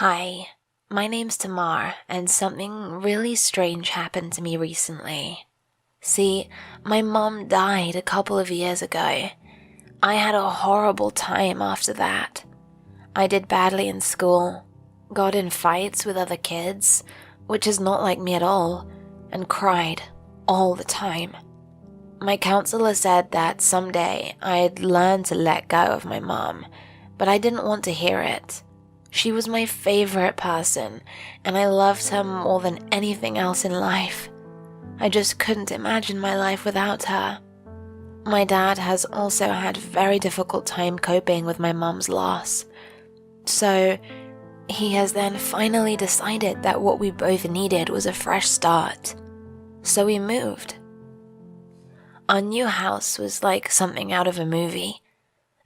Hi, my name's Tamar, and something really strange happened to me recently. See, my mom died a couple of years ago. I had a horrible time after that. I did badly in school, got in fights with other kids, which is not like me at all, and cried all the time. My counselor said that someday I'd learn to let go of my mom, but I didn't want to hear it. She was my favorite person, and I loved her more than anything else in life. I just couldn't imagine my life without her. My dad has also had a very difficult time coping with my mom's loss. So, he has then finally decided that what we both needed was a fresh start. So we moved. Our new house was like something out of a movie.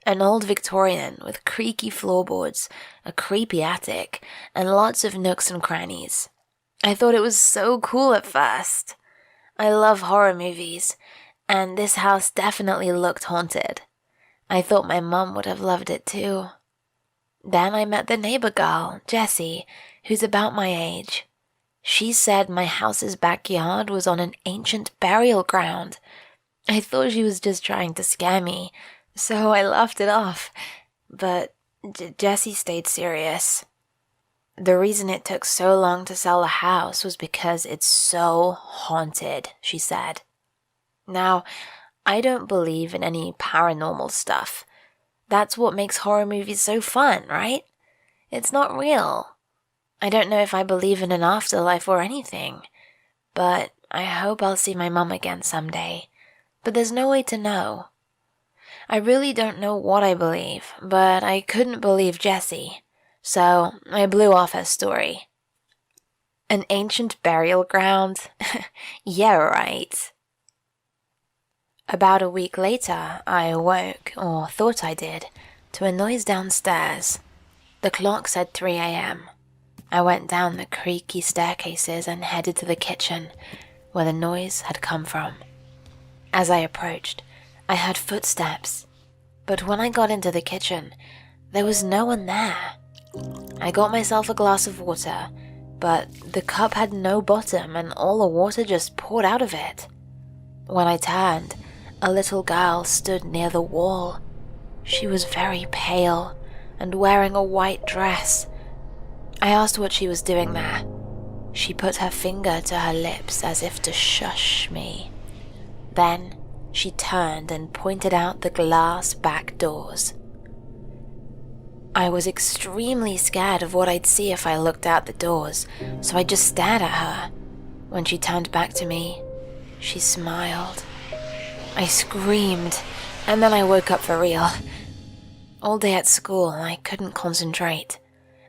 An old Victorian with creaky floorboards, a creepy attic, and lots of nooks and crannies. I thought it was so cool at first. I love horror movies, and this house definitely looked haunted. I thought my mum would have loved it too. Then I met the neighbor girl, Jessie, who's about my age. She said my house's backyard was on an ancient burial ground. I thought she was just trying to scare me, so I laughed it off, but Jessie stayed serious. The reason it took so long to sell the house was because it's so haunted, she said. Now, I don't believe in any paranormal stuff. That's what makes horror movies so fun, right? It's not real. I don't know if I believe in an afterlife or anything, but I hope I'll see my mum again someday. But there's no way to know. I really don't know what I believe, but I couldn't believe Jessie, so I blew off her story. An ancient burial ground? Yeah, right. About a week later, I awoke, or thought I did, to a noise downstairs. The clock said 3 a.m. I went down the creaky staircases and headed to the kitchen, where the noise had come from. As I approached, I heard footsteps, but when I got into the kitchen, there was no one there. I got myself a glass of water, but the cup had no bottom and all the water just poured out of it. When I turned, a little girl stood near the wall. She was very pale and wearing a white dress. I asked what she was doing there. She put her finger to her lips as if to shush me. Then she turned and pointed out the glass back doors. I was extremely scared of what I'd see if I looked out the doors, so I just stared at her. When she turned back to me, she smiled. I screamed, and then I woke up for real. All day at school, I couldn't concentrate.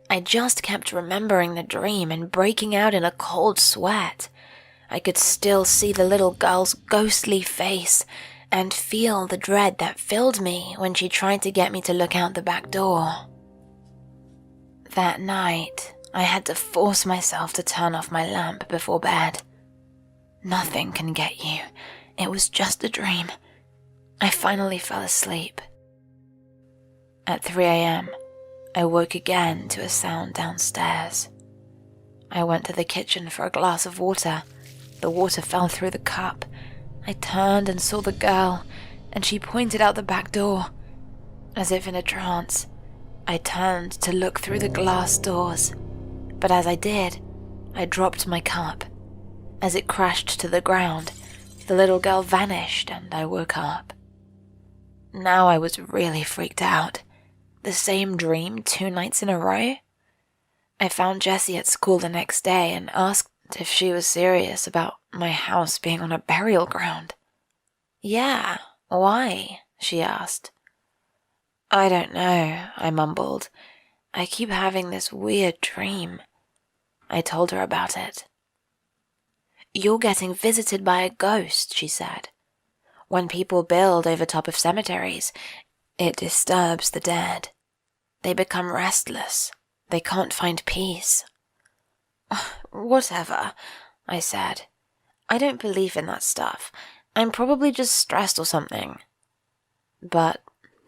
I just kept remembering the dream and breaking out in a cold sweat. I could still see the little girl's ghostly face and feel the dread that filled me when she tried to get me to look out the back door. That night, I had to force myself to turn off my lamp before bed. Nothing can get you. It was just a dream. I finally fell asleep. At 3 a.m., I woke again to a sound downstairs. I went to the kitchen for a glass of water. The water fell through the cup. I turned and saw the girl, and she pointed out the back door. As if in a trance, I turned to look through the glass doors, but as I did, I dropped my cup. As it crashed to the ground, the little girl vanished and I woke up. Now I was really freaked out. The same dream 2 nights in a row? I found Jessie at school the next day and asked if she was serious about my house being on a burial ground. Yeah, why? She asked. I don't know, I mumbled. I keep having this weird dream. I told her about it. You're getting visited by a ghost, she said. When people build over top of cemeteries, it disturbs the dead. They become restless. They can't find peace. Whatever, I said. I don't believe in that stuff. I'm probably just stressed or something. But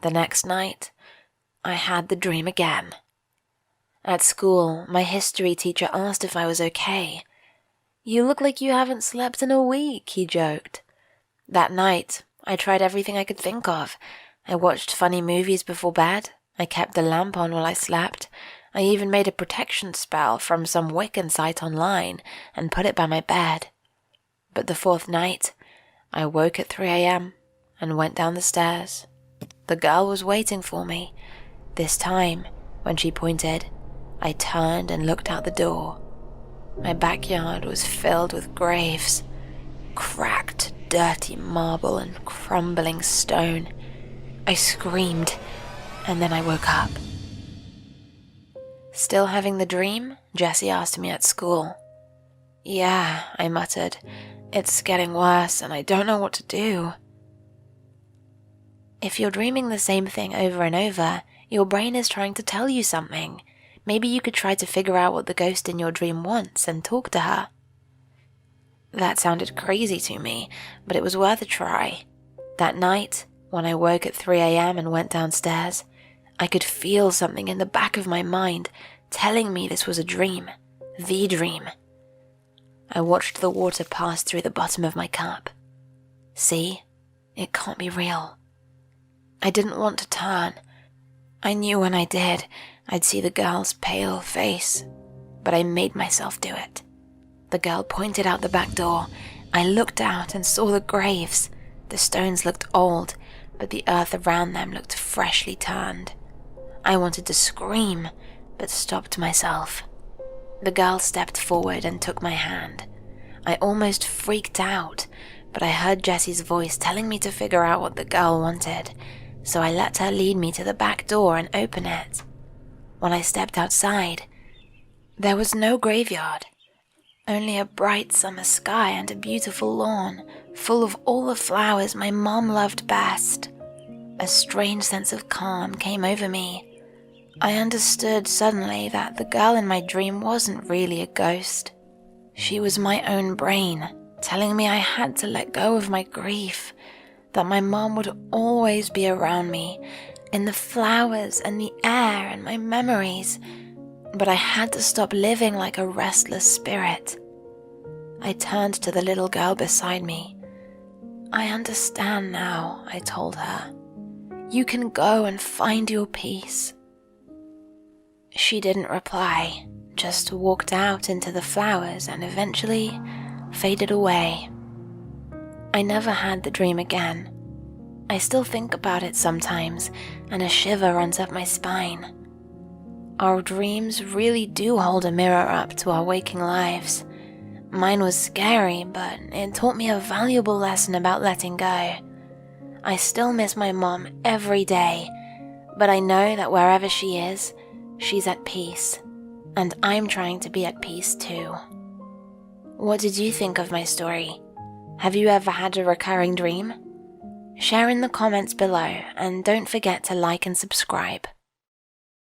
the next night, I had the dream again. At school, my history teacher asked if I was okay. "You look like you haven't slept in a week," he joked. That night, I tried everything I could think of. I watched funny movies before bed. I kept the lamp on while I slept. I even made a protection spell from some Wiccan site online and put it by my bed. But the fourth night, I woke at 3 a.m. and went down the stairs. The girl was waiting for me. This time, when she pointed, I turned and looked out the door. My backyard was filled with graves, cracked, dirty marble and crumbling stone. I screamed, and then I woke up. "Still having the dream?" Jessie asked me at school. "Yeah," I muttered. "It's getting worse, and I don't know what to do." If you're dreaming the same thing over and over, your brain is trying to tell you something. Maybe you could try to figure out what the ghost in your dream wants and talk to her. That sounded crazy to me, but it was worth a try. That night, when I woke at 3 a.m. and went downstairs, I could feel something in the back of my mind telling me this was a dream, the dream. I watched the water pass through the bottom of my cup. See, it can't be real. I didn't want to turn. I knew when I did, I'd see the girl's pale face, but I made myself do it. The girl pointed out the back door. I looked out and saw the graves. The stones looked old, but the earth around them looked freshly turned. I wanted to scream, but stopped myself. The girl stepped forward and took my hand. I almost freaked out, but I heard Jessie's voice telling me to figure out what the girl wanted, so I let her lead me to the back door and open it. When I stepped outside, there was no graveyard, only a bright summer sky and a beautiful lawn full of all the flowers my mom loved best. A strange sense of calm came over me. I understood suddenly that the girl in my dream wasn't really a ghost. She was my own brain, telling me I had to let go of my grief, that my mom would always be around me, in the flowers and the air and my memories, but I had to stop living like a restless spirit. I turned to the little girl beside me. "I understand now," I told her. "You can go and find your peace." She didn't reply, just walked out into the flowers and eventually faded away. I never had the dream again. I still think about it sometimes, and a shiver runs up my spine. Our dreams really do hold a mirror up to our waking lives. Mine was scary, but it taught me a valuable lesson about letting go. I still miss my mom every day, but I know that wherever she is, she's at peace, and I'm trying to be at peace too. What did you think of my story? Have you ever had a recurring dream? Share in the comments below, and don't forget to like and subscribe.